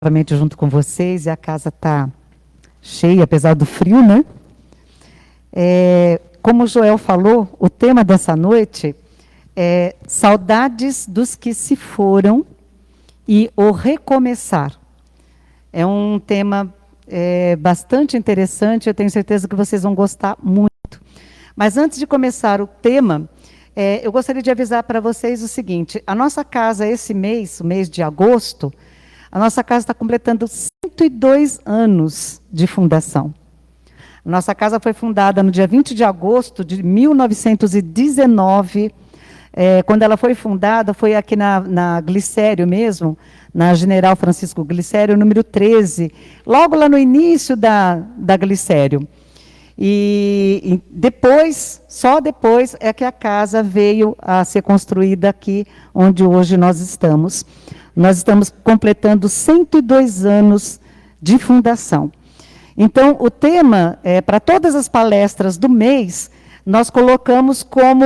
Novamente junto com vocês, e a casa está cheia, apesar do frio, né? Como o Joel falou, o tema dessa noite é saudades dos que se foram e o recomeçar. É um tema bastante interessante, eu tenho certeza que vocês vão gostar muito. Mas antes de começar o tema, eu gostaria de avisar para vocês o seguinte: a nossa casa esse mês, o mês de agosto, a nossa casa está completando 102 anos de fundação. A nossa casa foi fundada no dia 20 de agosto de 1919. Quando ela foi fundada, foi aqui na Glicério mesmo, na General Francisco Glicério, número 13, logo lá no início da Glicério. E depois, só depois, é que a casa veio a ser construída aqui, onde hoje nós estamos. Nós estamos completando 102 anos de fundação. Então, o tema, para todas as palestras do mês, nós colocamos como,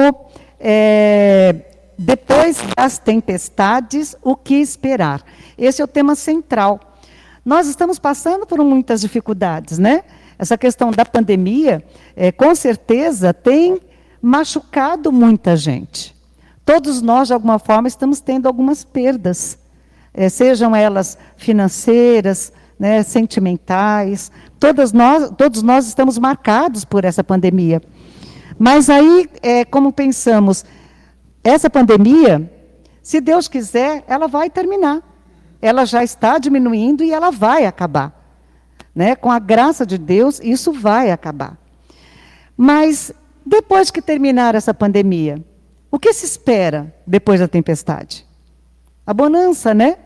depois das tempestades, o que esperar. Esse é o tema central. Nós estamos passando por muitas dificuldades, né? Essa questão da pandemia, com certeza, tem machucado muita gente. Todos nós, de alguma forma, estamos tendo algumas perdas. Sejam elas financeiras, né, sentimentais, todos nós estamos marcados por essa pandemia. Mas aí, como pensamos, essa pandemia, se Deus quiser, ela vai terminar. Ela já está diminuindo e ela vai acabar. Né? Com a graça de Deus, isso vai acabar. Mas, depois que terminar essa pandemia, o que se espera depois da tempestade? A bonança, né?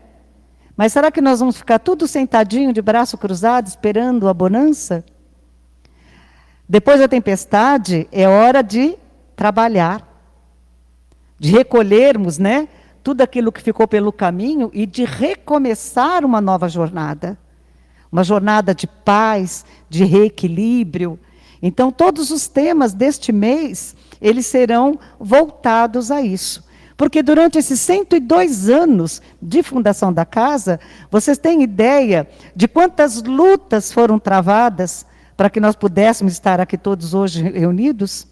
Mas será que nós vamos ficar tudo sentadinho, de braço cruzado, esperando a bonança? Depois da tempestade, é hora de trabalhar, de recolhermos, né, tudo aquilo que ficou pelo caminho e de recomeçar uma nova jornada. Uma jornada de paz, de reequilíbrio. Então, todos os temas deste mês, eles serão voltados a isso. Porque durante esses 102 anos de fundação da casa, vocês têm ideia de quantas lutas foram travadas para que nós pudéssemos estar aqui todos hoje reunidos?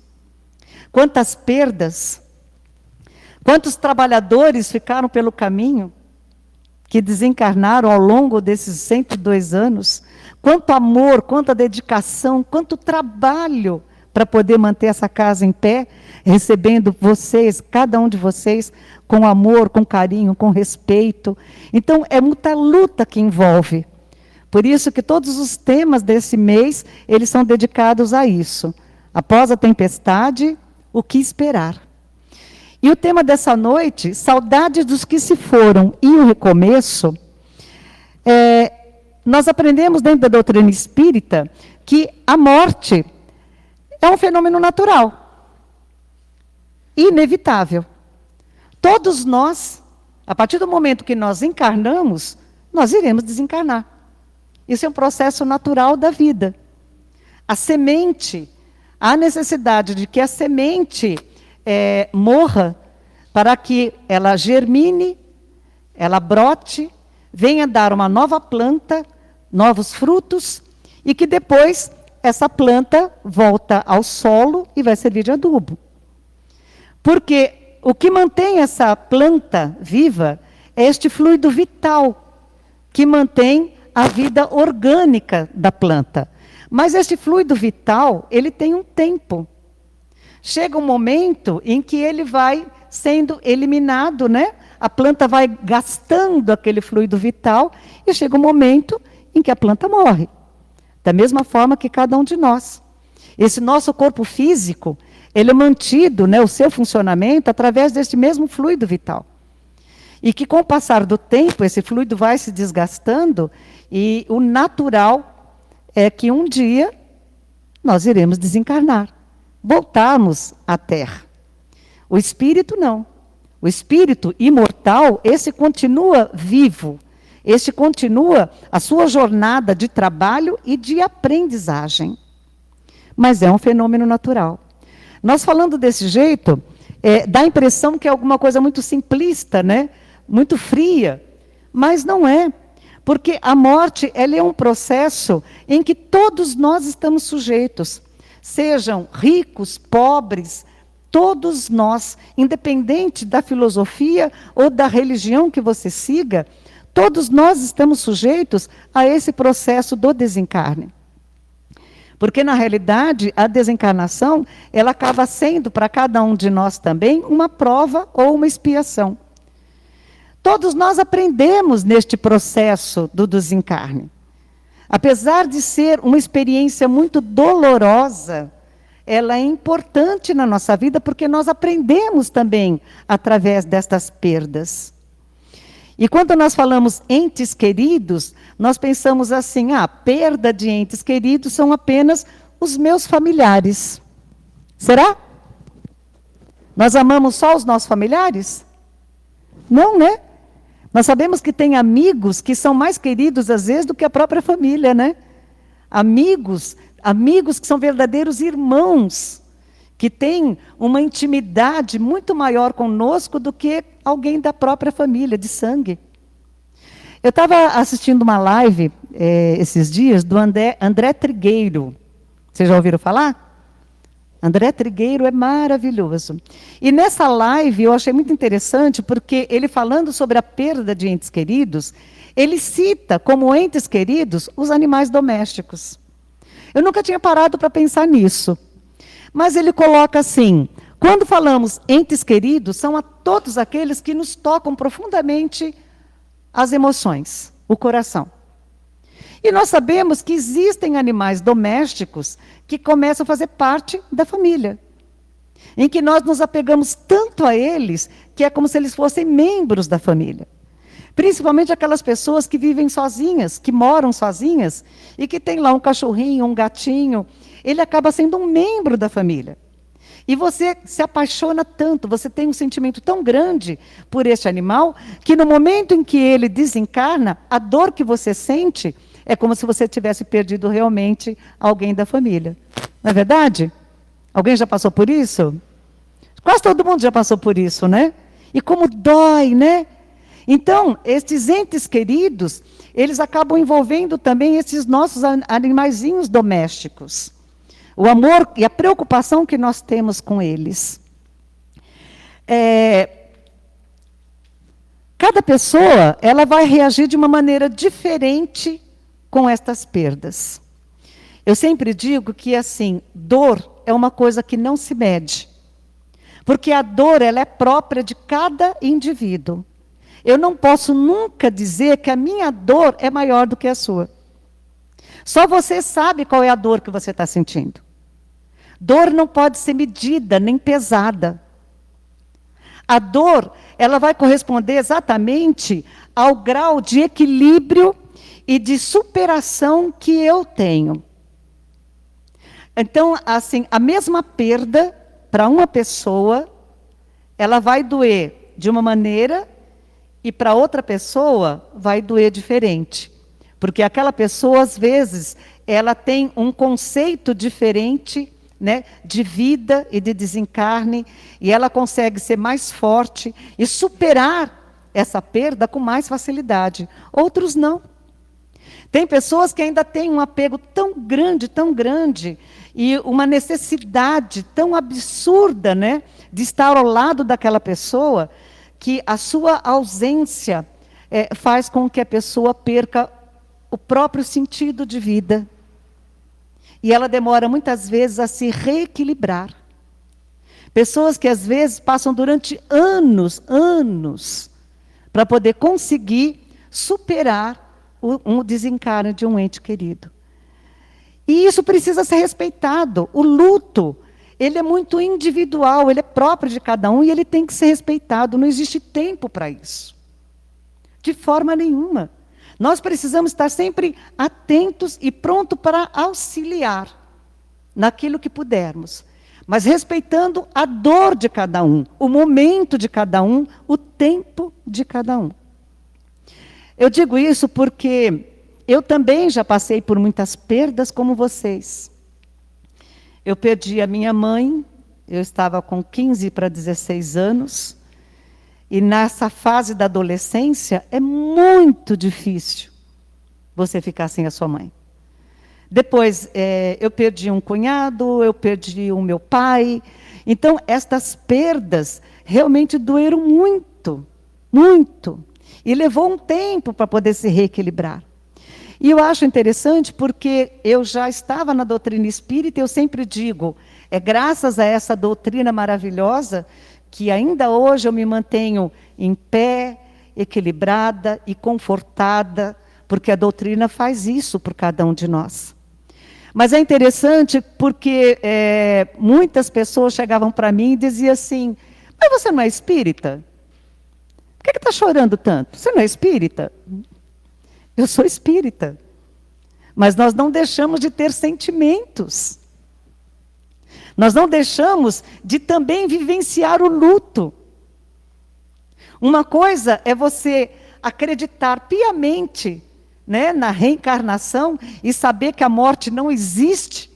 Quantas perdas? Quantos trabalhadores ficaram pelo caminho, que desencarnaram ao longo desses 102 anos? Quanto amor, quanta dedicação, quanto trabalho para poder manter essa casa em pé, recebendo vocês, cada um de vocês, com amor, com carinho, com respeito. Então, é muita luta que envolve. Por isso que todos os temas desse mês, eles são dedicados a isso. Após a tempestade, o que esperar? E o tema dessa noite, saudades dos que se foram e o recomeço, nós aprendemos dentro da doutrina espírita que a morte é um fenômeno natural, inevitável. Todos nós, a partir do momento que nós encarnamos, nós iremos desencarnar. Isso é um processo natural da vida. A semente, há necessidade de que a semente morra para que ela germine, ela brote, venha dar uma nova planta, novos frutos, e que depois essa planta volta ao solo e vai servir de adubo. Porque o que mantém essa planta viva é este fluido vital, que mantém a vida orgânica da planta. Mas este fluido vital, ele tem um tempo. Chega um momento em que ele vai sendo eliminado, né? A planta vai gastando aquele fluido vital e chega um momento em que a planta morre. Da mesma forma que cada um de nós. Esse nosso corpo físico, ele é mantido, né, o seu funcionamento, através desse mesmo fluido vital. E que com o passar do tempo, esse fluido vai se desgastando e o natural é que um dia nós iremos desencarnar, voltarmos à Terra. O espírito não. O espírito imortal, esse continua vivo. Este continua a sua jornada de trabalho e de aprendizagem. Mas é um fenômeno natural. Nós falando desse jeito, dá a impressão que é alguma coisa muito simplista, né? Muito fria. Mas não é. Porque a morte, ela é um processo em que todos nós estamos sujeitos. Sejam ricos, pobres, todos nós, independente da filosofia ou da religião que você siga, todos nós estamos sujeitos a esse processo do desencarne. Porque, na realidade, a desencarnação, ela acaba sendo, para cada um de nós também, uma prova ou uma expiação. Todos nós aprendemos neste processo do desencarne. Apesar de ser uma experiência muito dolorosa, ela é importante na nossa vida, porque nós aprendemos também através destas perdas. E quando nós falamos entes queridos, nós pensamos assim, a perda de entes queridos são apenas os meus familiares. Será? Nós amamos só os nossos familiares? Não, né? Nós sabemos que tem amigos que são mais queridos, às vezes, do que a própria família, né? Amigos que são verdadeiros irmãos, que têm uma intimidade muito maior conosco do que alguém da própria família, de sangue. Eu estava assistindo uma live esses dias do André Trigueiro. Vocês já ouviram falar? André Trigueiro é maravilhoso. E nessa live eu achei muito interessante, porque ele falando sobre a perda de entes queridos, ele cita como entes queridos os animais domésticos. Eu nunca tinha parado para pensar nisso. Mas ele coloca assim, quando falamos entes queridos, são a todos aqueles que nos tocam profundamente as emoções, o coração. E nós sabemos que existem animais domésticos que começam a fazer parte da família, em que nós nos apegamos tanto a eles, que é como se eles fossem membros da família. Principalmente aquelas pessoas que vivem sozinhas, que moram sozinhas, e que tem lá um cachorrinho, um gatinho, ele acaba sendo um membro da família. E você se apaixona tanto, você tem um sentimento tão grande por este animal, que no momento em que ele desencarna, a dor que você sente é como se você tivesse perdido realmente alguém da família. Não é verdade? Alguém já passou por isso? Quase todo mundo já passou por isso, né? E como dói, né? Então, estes entes queridos, eles acabam envolvendo também esses nossos animaizinhos domésticos. O amor e a preocupação que nós temos com eles. Cada pessoa, ela vai reagir de uma maneira diferente com estas perdas. Eu sempre digo que, assim, dor é uma coisa que não se mede. Porque a dor, ela é própria de cada indivíduo. Eu não posso nunca dizer que a minha dor é maior do que a sua. Só você sabe qual é a dor que você está sentindo. Dor não pode ser medida, nem pesada. A dor, ela vai corresponder exatamente ao grau de equilíbrio e de superação que eu tenho. Então, assim, a mesma perda para uma pessoa, ela vai doer de uma maneira e para outra pessoa vai doer diferente. Porque aquela pessoa, às vezes, ela tem um conceito diferente, né, de vida e de desencarne, e ela consegue ser mais forte e superar essa perda com mais facilidade. Outros não. Tem pessoas que ainda têm um apego tão grande, e uma necessidade tão absurda, né, de estar ao lado daquela pessoa, que a sua ausência faz com que a pessoa perca o próprio sentido de vida. E ela demora muitas vezes a se reequilibrar. Pessoas que às vezes passam durante anos, para poder conseguir superar um desencarne de um ente querido. E isso precisa ser respeitado. O luto, ele é muito individual, ele é próprio de cada um e ele tem que ser respeitado. Não existe tempo para isso. De forma nenhuma. Nós precisamos estar sempre atentos e prontos para auxiliar naquilo que pudermos. Mas respeitando a dor de cada um, o momento de cada um, o tempo de cada um. Eu digo isso porque eu também já passei por muitas perdas como vocês. Eu perdi a minha mãe, eu estava com 15 para 16 anos, e nessa fase da adolescência é muito difícil você ficar sem a sua mãe. Depois, eu perdi um cunhado, eu perdi o meu pai. Então, estas perdas realmente doeram muito, muito. E levou um tempo para poder se reequilibrar. E eu acho interessante porque eu já estava na doutrina espírita e eu sempre digo, é graças a essa doutrina maravilhosa que ainda hoje eu me mantenho em pé, equilibrada e confortada, porque a doutrina faz isso por cada um de nós. Mas é interessante porque muitas pessoas chegavam para mim e diziam assim, mas você não é espírita? Por que está chorando tanto? Você não é espírita? Eu sou espírita. Mas nós não deixamos de ter sentimentos. Nós não deixamos de também vivenciar o luto. Uma coisa é você acreditar piamente, né, na reencarnação e saber que a morte não existe,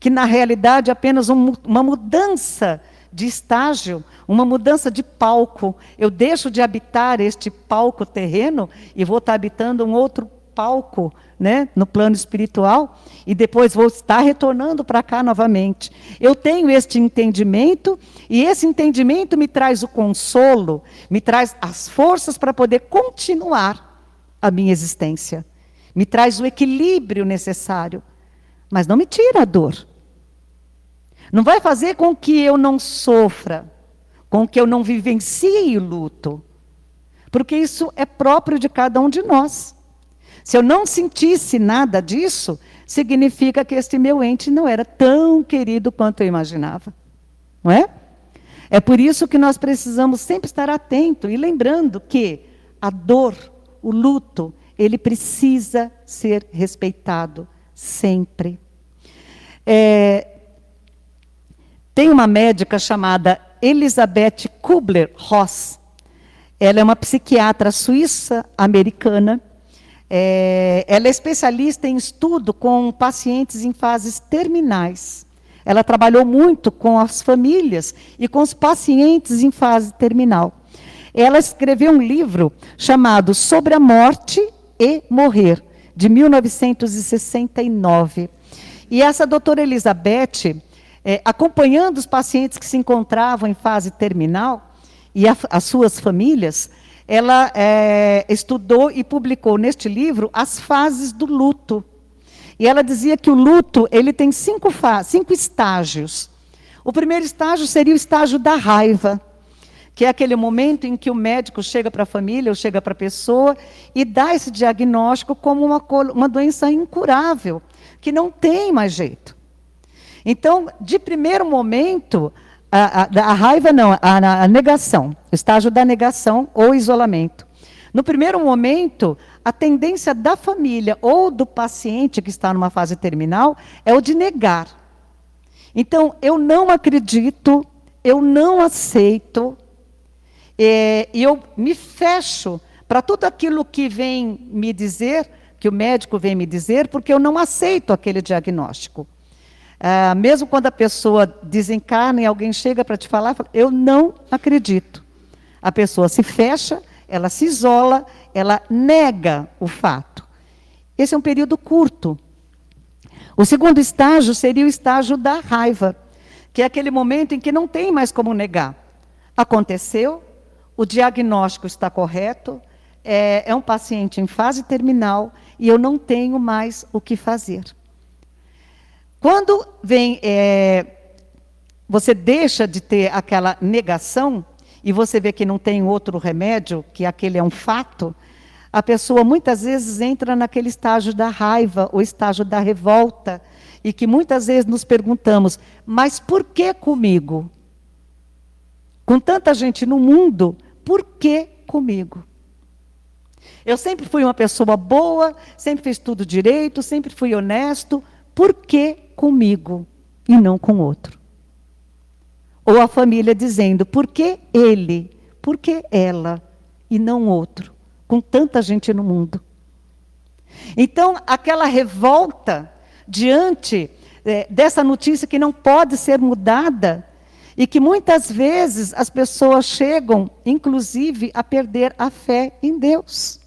que na realidade é apenas uma mudança de estágio, uma mudança de palco. Eu deixo de habitar este palco terreno e vou estar habitando um outro palco, né, no plano espiritual, e depois vou estar retornando para cá novamente. Eu tenho este entendimento, e esse entendimento me traz o consolo, me traz as forças para poder continuar a minha existência. Me traz o equilíbrio necessário, mas não me tira a dor. Não vai fazer com que eu não sofra, com que eu não vivencie o luto, porque isso é próprio de cada um de nós. Se eu não sentisse nada disso, significa que este meu ente não era tão querido quanto eu imaginava. Não é? É por isso que nós precisamos sempre estar atento e lembrando que a dor, o luto, ele precisa ser respeitado sempre. Tem uma médica chamada Elisabeth Kubler-Ross. Ela é uma psiquiatra suíça-americana. Ela é especialista em estudo com pacientes em fases terminais. Ela trabalhou muito com as famílias e com os pacientes em fase terminal. Ela escreveu um livro chamado Sobre a Morte e Morrer, de 1969. E essa doutora Elizabeth, acompanhando os pacientes que se encontravam em fase terminal e as suas famílias, ela estudou e publicou neste livro as fases do luto. E ela dizia que o luto ele tem 5 estágios. O primeiro estágio seria o estágio da raiva, que é aquele momento em que o médico chega para a família, ou chega para a pessoa, e dá esse diagnóstico como uma doença incurável, que não tem mais jeito. Então, de primeiro momento, a raiva não, a negação, o estágio da negação ou isolamento. No primeiro momento, a tendência da família ou do paciente que está numa fase terminal é o de negar. Então, eu não acredito, eu não aceito, e eu me fecho para tudo aquilo que vem me dizer, que o médico vem me dizer, porque eu não aceito aquele diagnóstico. Mesmo quando a pessoa desencarna e alguém chega para te falar, eu não acredito. A pessoa se fecha, ela se isola, ela nega o fato. Esse é um período curto. O segundo estágio seria o estágio da raiva, que é aquele momento em que não tem mais como negar. Aconteceu, o diagnóstico está correto, é um paciente em fase terminal e eu não tenho mais o que fazer. Quando vem, você deixa de ter aquela negação, e você vê que não tem outro remédio, que aquele é um fato, a pessoa muitas vezes entra naquele estágio da raiva, ou estágio da revolta, e que muitas vezes nos perguntamos, mas por que comigo? Com tanta gente no mundo, por que comigo? Eu sempre fui uma pessoa boa, sempre fiz tudo direito, sempre fui honesto, por que comigo e não com outro? Ou a família dizendo, por que ele, por que ela e não outro? Com tanta gente no mundo. Então, aquela revolta diante dessa notícia que não pode ser mudada, e que muitas vezes as pessoas chegam, inclusive, a perder a fé em Deus.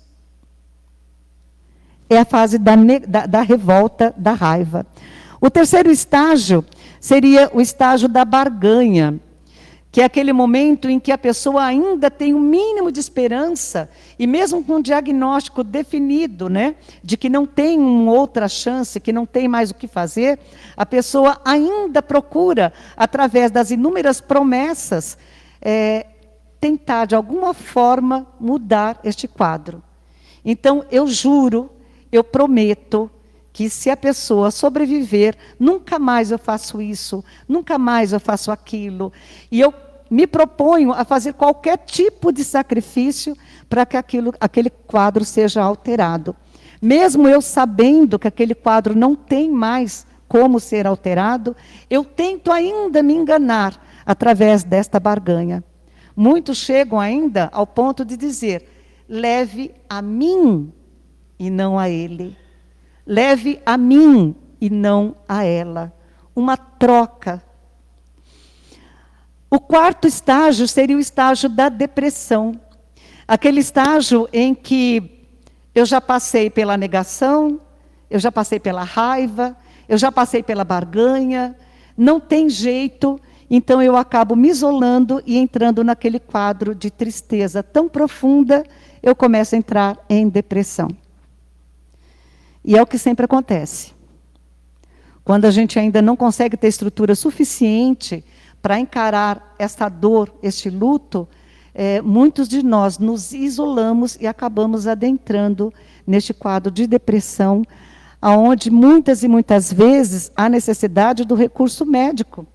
É a fase da revolta, da raiva. O terceiro estágio seria o estágio da barganha, que é aquele momento em que a pessoa ainda tem um mínimo de esperança, e mesmo com um diagnóstico definido, né, de que não tem uma outra chance, que não tem mais o que fazer, a pessoa ainda procura, através das inúmeras promessas, tentar, de alguma forma, mudar este quadro. Então, eu juro, eu prometo, que se a pessoa sobreviver, nunca mais eu faço isso, nunca mais eu faço aquilo. E eu me proponho a fazer qualquer tipo de sacrifício para que aquele quadro seja alterado. Mesmo eu sabendo que aquele quadro não tem mais como ser alterado, eu tento ainda me enganar através desta barganha. Muitos chegam ainda ao ponto de dizer: leve a mim e não a ele. Leve a mim e não a ela. Uma troca. O quarto estágio seria o estágio da depressão. Aquele estágio em que eu já passei pela negação, eu já passei pela raiva, eu já passei pela barganha, não tem jeito, então eu acabo me isolando e entrando naquele quadro de tristeza tão profunda, eu começo a entrar em depressão. E é o que sempre acontece. Quando a gente ainda não consegue ter estrutura suficiente para encarar esta dor, este luto, muitos de nós nos isolamos e acabamos adentrando neste quadro de depressão, onde muitas e muitas vezes há necessidade do recurso médico,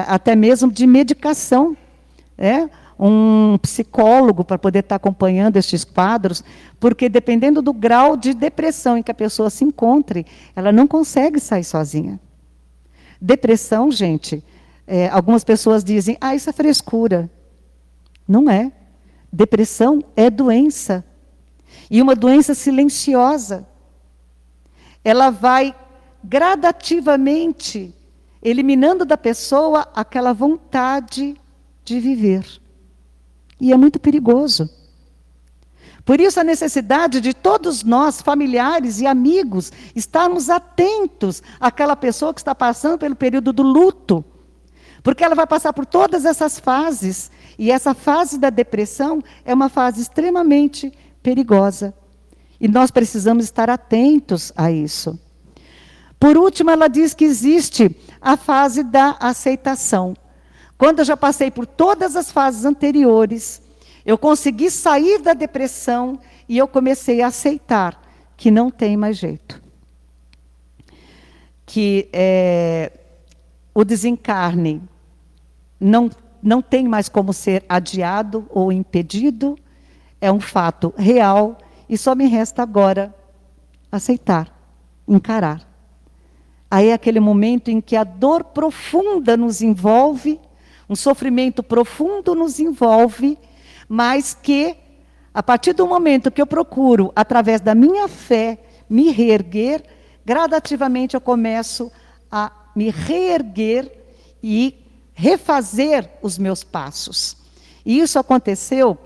até mesmo de medicação, um psicólogo para poder estar acompanhando estes quadros, porque dependendo do grau de depressão em que a pessoa se encontre, ela não consegue sair sozinha. Depressão, gente, algumas pessoas dizem, isso é frescura. Não é. Depressão é doença. E uma doença silenciosa. Ela vai gradativamente eliminando da pessoa aquela vontade de viver. E é muito perigoso. Por isso a necessidade de todos nós, familiares e amigos, estarmos atentos àquela pessoa que está passando pelo período do luto. Porque ela vai passar por todas essas fases. E essa fase da depressão é uma fase extremamente perigosa. E nós precisamos estar atentos a isso. Por último, ela diz que existe a fase da aceitação. Quando eu já passei por todas as fases anteriores, eu consegui sair da depressão e eu comecei a aceitar que não tem mais jeito. Que o desencarne não tem mais como ser adiado ou impedido, é um fato real e só me resta agora aceitar, encarar. Aí é aquele momento em que a dor profunda nos envolve, um sofrimento profundo nos envolve, mas que, a partir do momento que eu procuro, através da minha fé, me reerguer, gradativamente eu começo a me reerguer e refazer os meus passos. E isso aconteceu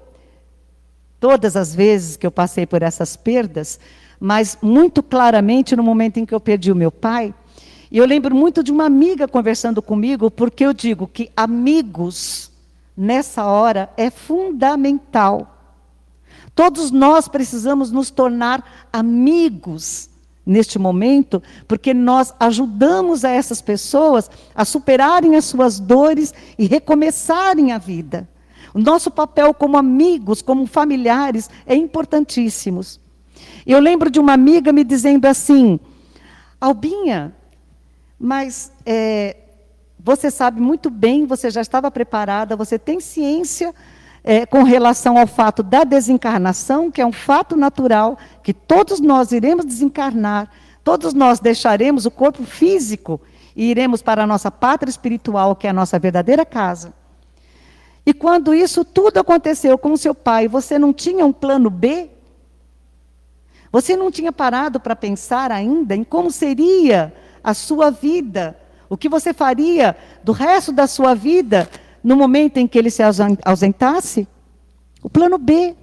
todas as vezes que eu passei por essas perdas, mas muito claramente no momento em que eu perdi o meu pai. E eu lembro muito de uma amiga conversando comigo, porque eu digo que amigos, nessa hora, é fundamental. Todos nós precisamos nos tornar amigos neste momento, porque nós ajudamos a essas pessoas a superarem as suas dores e recomeçarem a vida. O nosso papel como amigos, como familiares, é importantíssimo. Eu lembro de uma amiga me dizendo assim: Albinha, mas você sabe muito bem, você já estava preparada, você tem ciência com relação ao fato da desencarnação, que é um fato natural, que todos nós iremos desencarnar, todos nós deixaremos o corpo físico e iremos para a nossa pátria espiritual, que é a nossa verdadeira casa. E quando isso tudo aconteceu com o seu pai, você não tinha um plano B? Você não tinha parado para pensar ainda em como seria a sua vida, o que você faria do resto da sua vida no momento em que ele se ausentasse? O plano B.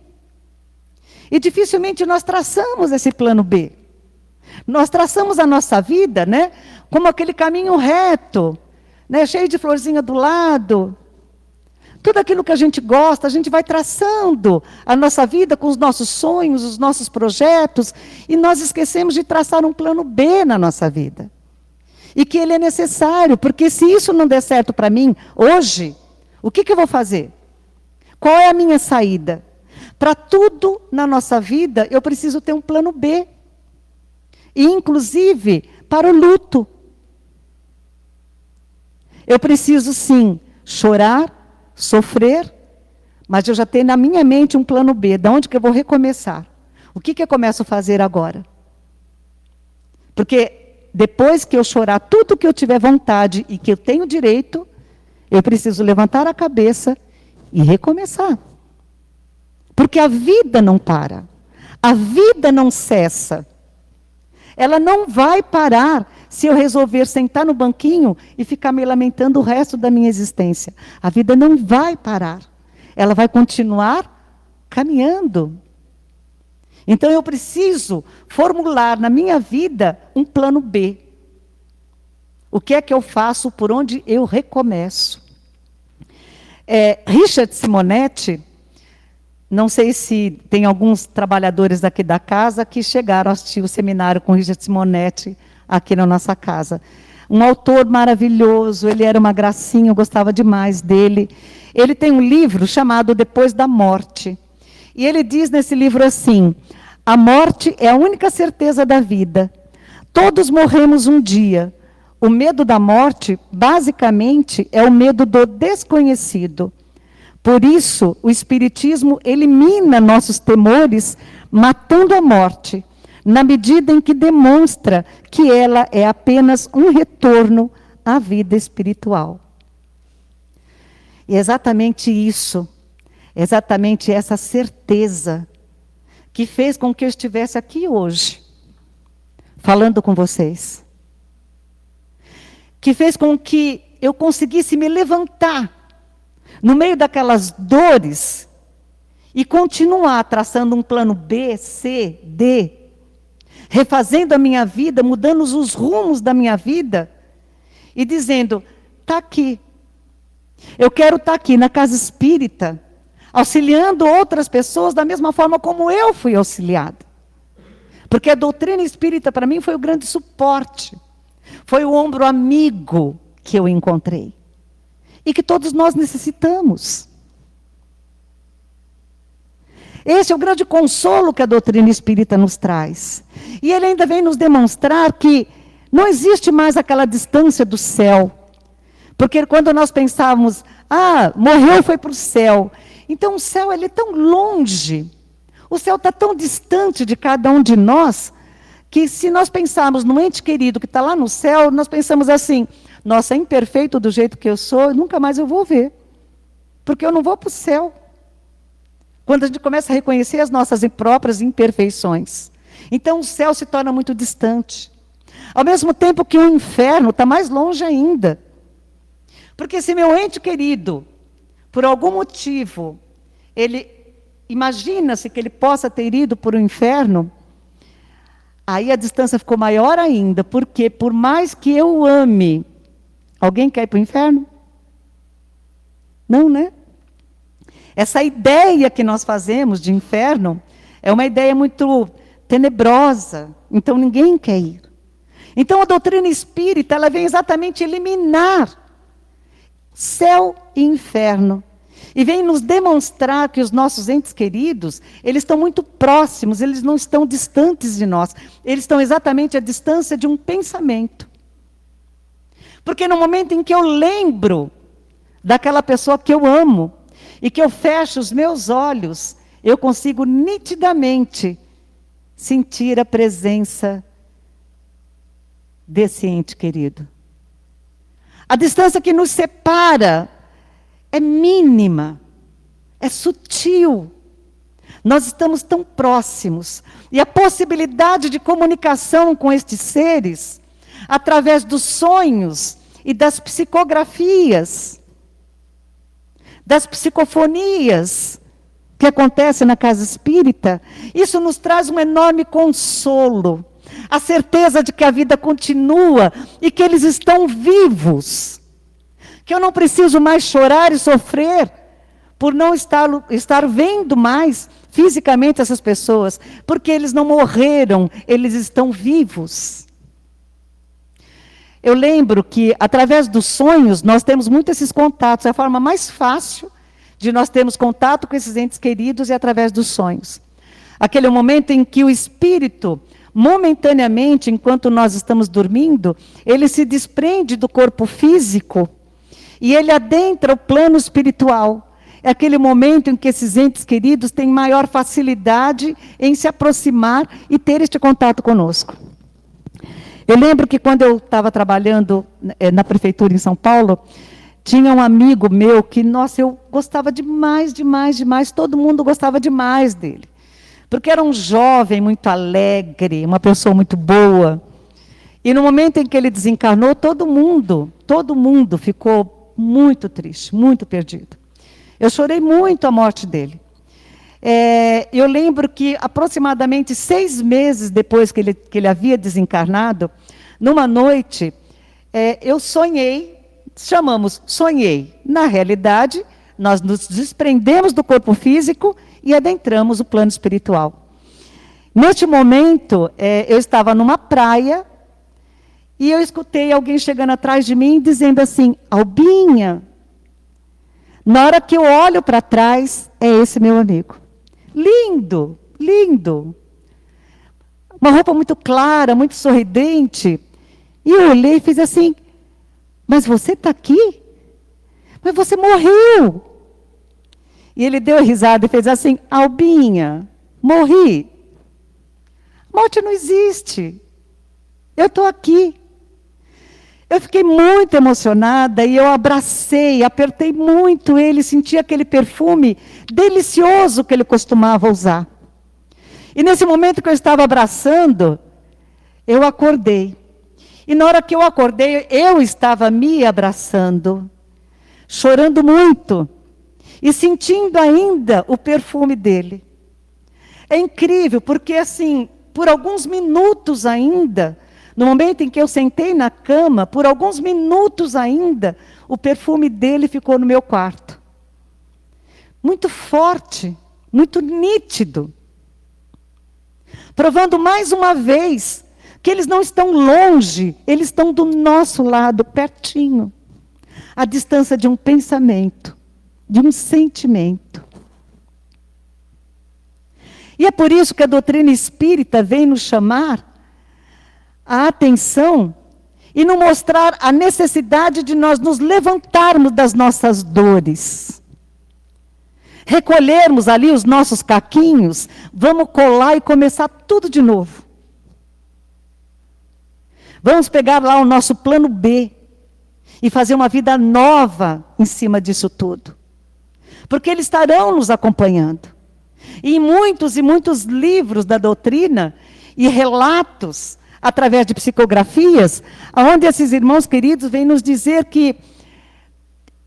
E dificilmente nós traçamos esse plano B. Nós traçamos a nossa vida, né, como aquele caminho reto, né, cheio de florzinha do lado. Tudo aquilo que a gente gosta, a gente vai traçando a nossa vida com os nossos sonhos, os nossos projetos, e nós esquecemos de traçar um plano B na nossa vida. E que ele é necessário, porque se isso não der certo para mim, hoje, o que eu vou fazer? Qual é a minha saída? Para tudo na nossa vida, eu preciso ter um plano B. E, inclusive, para o luto. Eu preciso, sim, chorar, sofrer, mas eu já tenho na minha mente um plano B. De onde que eu vou recomeçar? O que eu começo a fazer agora? Porque depois que eu chorar tudo que eu tiver vontade e que eu tenho direito, eu preciso levantar a cabeça e recomeçar. Porque a vida não para. A vida não cessa. Ela não vai parar se eu resolver sentar no banquinho e ficar me lamentando o resto da minha existência. A vida não vai parar. Ela vai continuar caminhando. Então eu preciso formular na minha vida um plano B. O que é que eu faço? Por onde eu recomeço? Richard Simonetti, não sei se tem alguns trabalhadores daqui da casa que chegaram a assistir o seminário com Richard Simonetti aqui na nossa casa. Um autor maravilhoso, ele era uma gracinha, eu gostava demais dele. Ele tem um livro chamado Depois da Morte. E ele diz nesse livro assim: a morte é a única certeza da vida. Todos morremos um dia. O medo da morte, basicamente, é o medo do desconhecido. Por isso, o Espiritismo elimina nossos temores, matando a morte, na medida em que demonstra que ela é apenas um retorno à vida espiritual. E é exatamente isso, exatamente essa certeza, que fez com que eu estivesse aqui hoje, falando com vocês. Que fez com que eu conseguisse me levantar no meio daquelas dores e continuar traçando um plano B, C, D, refazendo a minha vida, mudando os rumos da minha vida e dizendo: está aqui. Eu quero estar aqui na casa espírita, auxiliando outras pessoas da mesma forma como eu fui auxiliada. Porque a doutrina espírita para mim foi o grande suporte, foi o ombro amigo que eu encontrei. E que todos nós necessitamos. Esse é o grande consolo que a doutrina espírita nos traz. E ele ainda vem nos demonstrar que não existe mais aquela distância do céu. Porque quando nós pensávamos, morreu e foi para o céu. Então o céu ele é tão longe. O céu está tão distante de cada um de nós, que se nós pensarmos no ente querido que está lá no céu, nós pensamos assim: nossa, é imperfeito do jeito que eu sou, nunca mais eu vou ver. Porque eu não vou para o céu. Quando a gente começa a reconhecer as nossas próprias imperfeições. Então o céu se torna muito distante. Ao mesmo tempo que o inferno está mais longe ainda. Porque se meu ente querido, por algum motivo, imagina-se que ele possa ter ido para o inferno, aí a distância ficou maior ainda. Porque por mais que eu o ame, alguém quer ir para o inferno? Não, né? Essa ideia que nós fazemos de inferno é uma ideia muito tenebrosa. Então ninguém quer ir. Então a doutrina espírita ela vem exatamente eliminar céu e inferno. E vem nos demonstrar que os nossos entes queridos, eles estão muito próximos, eles não estão distantes de nós. Eles estão exatamente à distância de um pensamento. Porque no momento em que eu lembro daquela pessoa que eu amo, e que eu fecho os meus olhos, eu consigo nitidamente sentir a presença desse ente querido. A distância que nos separa é mínima, é sutil. Nós estamos tão próximos. E a possibilidade de comunicação com estes seres, através dos sonhos e das psicografias, das psicofonias, que acontece na casa espírita, isso nos traz um enorme consolo. A certeza de que a vida continua e que eles estão vivos. Que eu não preciso mais chorar e sofrer por não estar vendo mais fisicamente essas pessoas, porque eles não morreram, eles estão vivos. Eu lembro que, através dos sonhos, nós temos muito esses contatos. É a forma mais fácil de nós termos contato com esses entes queridos é através dos sonhos. Aquele momento em que o espírito, momentaneamente, enquanto nós estamos dormindo, ele se desprende do corpo físico e ele adentra o plano espiritual. É aquele momento em que esses entes queridos têm maior facilidade em se aproximar e ter este contato conosco. Eu lembro que quando eu estava trabalhando na prefeitura em São Paulo, tinha um amigo meu que, nossa, eu gostava demais, demais, demais, todo mundo gostava demais dele. Porque era um jovem muito alegre, uma pessoa muito boa. E no momento em que ele desencarnou, todo mundo ficou muito triste, muito perdido. Eu chorei muito a morte dele. Eu lembro que aproximadamente 6 meses depois que ele havia desencarnado, numa noite, eu sonhei, sonhei. Na realidade, nós nos desprendemos do corpo físico e adentramos o plano espiritual. Neste momento, eu estava numa praia e eu escutei alguém chegando atrás de mim dizendo assim, Albinha. Na hora que eu olho para trás, é esse meu amigo. Lindo, lindo. Uma roupa muito clara, muito sorridente. E eu olhei e fiz assim, mas você está aqui? Mas você morreu. E ele deu risada e fez assim, Albinha, morri. Morte não existe. Eu estou aqui. Eu fiquei muito emocionada e eu abracei, apertei muito ele, senti aquele perfume delicioso que ele costumava usar. E nesse momento que eu estava abraçando, eu acordei. E na hora que eu acordei, eu estava me abraçando, chorando muito e sentindo ainda o perfume dele. É incrível, porque assim, por alguns minutos ainda, no momento em que eu sentei na cama, por alguns minutos ainda, o perfume dele ficou no meu quarto. Muito forte, muito nítido. Provando mais uma vez que eles não estão longe, eles estão do nosso lado, pertinho. À distância de um pensamento, de um sentimento. E é por isso que a doutrina espírita vem nos chamar a atenção e nos mostrar a necessidade de nós nos levantarmos das nossas dores. Recolhermos ali os nossos caquinhos, vamos colar e começar tudo de novo. Vamos pegar lá o nosso plano B e fazer uma vida nova em cima disso tudo. Porque eles estarão nos acompanhando. E em muitos e muitos livros da doutrina e relatos, através de psicografias, onde esses irmãos queridos vêm nos dizer que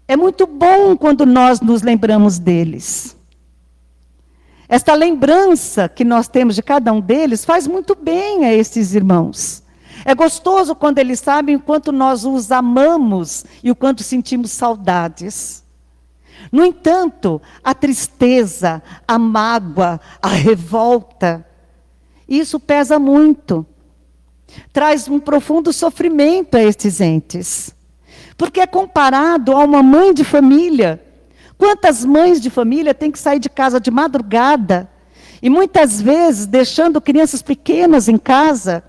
é muito bom quando nós nos lembramos deles. Esta lembrança que nós temos de cada um deles faz muito bem a esses irmãos. É gostoso quando eles sabem o quanto nós os amamos e o quanto sentimos saudades. No entanto, a tristeza, a mágoa, a revolta, isso pesa muito. Traz um profundo sofrimento a estes entes. Porque é comparado a uma mãe de família. Quantas mães de família têm que sair de casa de madrugada e muitas vezes deixando crianças pequenas em casa,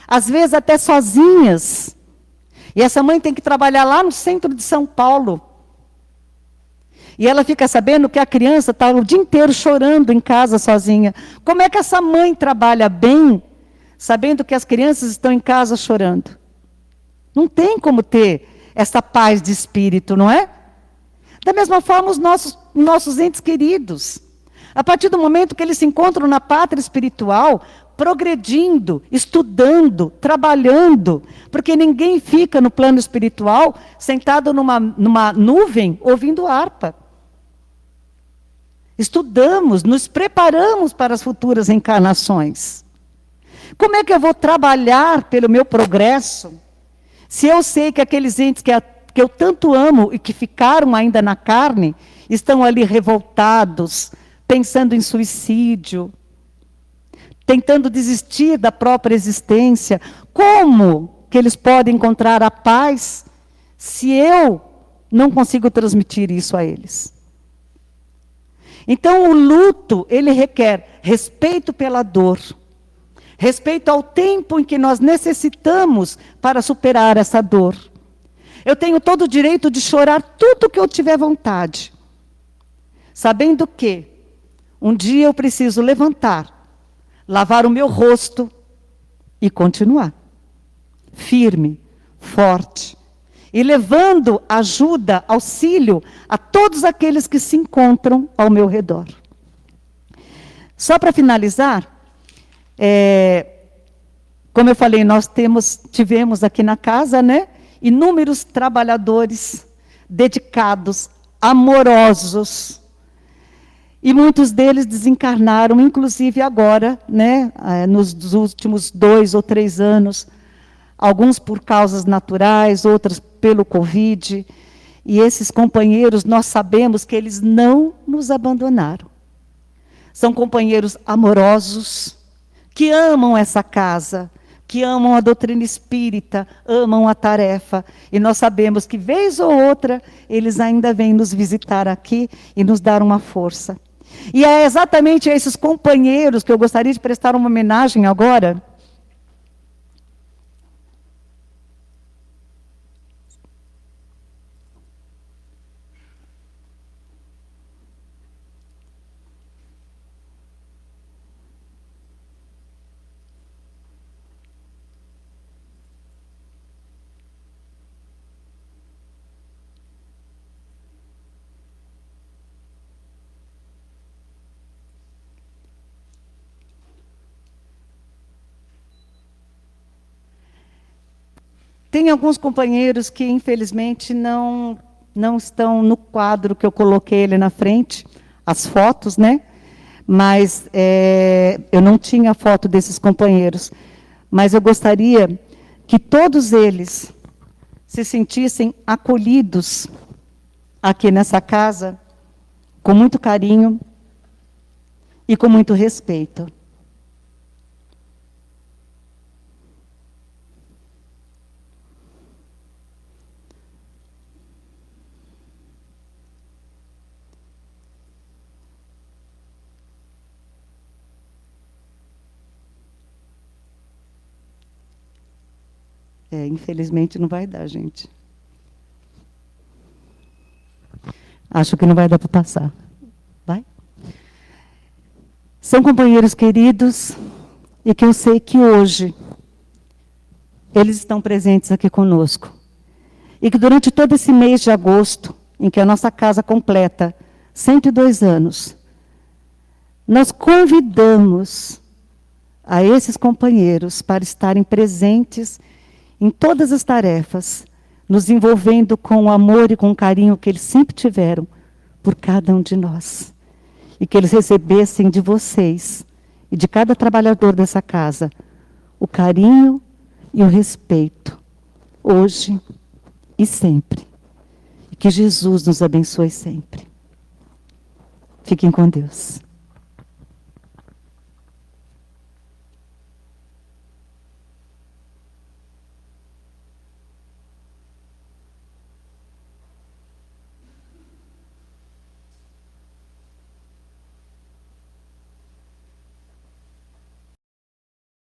às vezes até sozinhas. E essa mãe tem que trabalhar lá no centro de São Paulo. E ela fica sabendo que a criança está o dia inteiro chorando em casa sozinha. Como é que essa mãe trabalha bem, sabendo que as crianças estão em casa chorando? Não tem como ter essa paz de espírito, não é? Da mesma forma, os nossos entes queridos. A partir do momento que eles se encontram na pátria espiritual, progredindo, estudando, trabalhando, porque ninguém fica no plano espiritual sentado numa nuvem ouvindo harpa. estudamos, nos preparamos para as futuras encarnações. Como é que eu vou trabalhar pelo meu progresso, se eu sei que aqueles entes que eu tanto amo e que ficaram ainda na carne, estão ali revoltados, pensando em suicídio, tentando desistir da própria existência? Como que eles podem encontrar a paz se eu não consigo transmitir isso a eles? Então, o luto, ele requer respeito pela dor, respeito ao tempo em que nós necessitamos para superar essa dor. Eu tenho todo o direito de chorar tudo que eu tiver vontade, sabendo que um dia eu preciso levantar, lavar o meu rosto e continuar. Firme, forte, e levando ajuda, auxílio a todos aqueles que se encontram ao meu redor. Só para finalizar, como eu falei, nós tivemos aqui na casa, né, inúmeros trabalhadores dedicados, amorosos, e muitos deles desencarnaram, inclusive agora, né, nos últimos 2 ou 3 anos, alguns por causas naturais, outros pelo Covid. E esses companheiros, nós sabemos que eles não nos abandonaram. São companheiros amorosos, que amam essa casa, que amam a doutrina espírita, amam a tarefa. E nós sabemos que, vez ou outra, eles ainda vêm nos visitar aqui e nos dar uma força. E é exatamente a esses companheiros que eu gostaria de prestar uma homenagem agora. Tem alguns companheiros que, infelizmente, não estão no quadro que eu coloquei ali na frente, as fotos, né? Mas eu não tinha foto desses companheiros. Mas eu gostaria que todos eles se sentissem acolhidos aqui nessa casa, com muito carinho e com muito respeito. Infelizmente não vai dar, gente. Acho que não vai dar para passar. Vai? São companheiros queridos e que eu sei que hoje eles estão presentes aqui conosco. E que durante todo esse mês de agosto, em que a nossa casa completa 102 anos, nós convidamos a esses companheiros para estarem presentes em todas as tarefas, nos envolvendo com o amor e com o carinho que eles sempre tiveram por cada um de nós. E que eles recebessem de vocês e de cada trabalhador dessa casa o carinho e o respeito, hoje e sempre. E que Jesus nos abençoe sempre. Fiquem com Deus.